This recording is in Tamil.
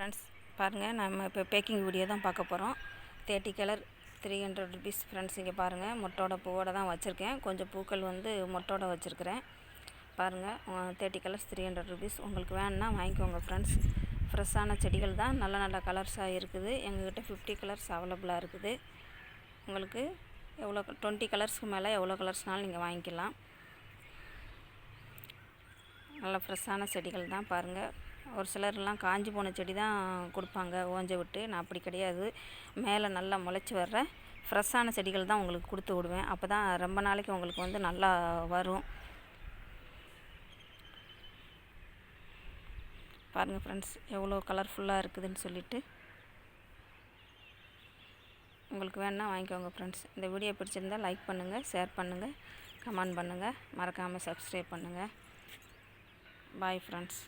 ஃப்ரெண்ட்ஸ் பாருங்கள், நம்ம இப்போ பேக்கிங் வீடியோ தான் பார்க்க போகிறோம். 30 கலர் 300 ருபீஸ் ஃப்ரெண்ட்ஸ். இங்கே பாருங்கள், மொட்டோட பூவோட தான் வச்சுருக்கேன். கொஞ்சம் பூக்கள் வந்து மொட்டோட வச்சுருக்கிறேன். பாருங்கள், 30 கலர்ஸ் 300 ருபீஸ். உங்களுக்கு வேணுன்னா வாங்கிக்கோங்க ஃப்ரெண்ட்ஸ். ஃப்ரெஷ்ஷான செடிகள் தான், நல்ல நல்ல கலர்ஸாக இருக்குது. எங்கள்கிட்ட 50 கலர்ஸ் அவைலபிளாக இருக்குது. உங்களுக்கு எவ்வளோ 20 கலர்ஸ்க்கு மேலே எவ்வளோ கலர்ஸ்னாலும் நீங்கள் வாங்கிக்கலாம். நல்ல ஃப்ரெஷ்ஷான செடிகள் தான். பாருங்கள், ஒரு சிலர்லாம் காஞ்சி போன செடி தான் கொடுப்பாங்க ஓஞ்ச விட்டு. நான் அப்படி கிடையாது, மேலே நல்லா முளைச்சி வர்ற ஃப்ரெஷ்ஷான செடிகள் தான் உங்களுக்கு கொடுத்து விடுவேன். அப்போ தான் ரொம்ப நாளைக்கு உங்களுக்கு வந்து நல்லா வரும். பாருங்கள் ஃப்ரெண்ட்ஸ், எவ்வளோ கலர்ஃபுல்லாக இருக்குதுன்னு சொல்லிட்டு. உங்களுக்கு வேணுன்னா வாங்கிக்கோங்க ஃப்ரெண்ட்ஸ். இந்த வீடியோ பிடிச்சிருந்தால் லைக் பண்ணுங்கள், ஷேர் பண்ணுங்கள், கமெண்ட் பண்ணுங்கள், மறக்காமல் சப்ஸ்கிரைப் பண்ணுங்கள். Bye friends.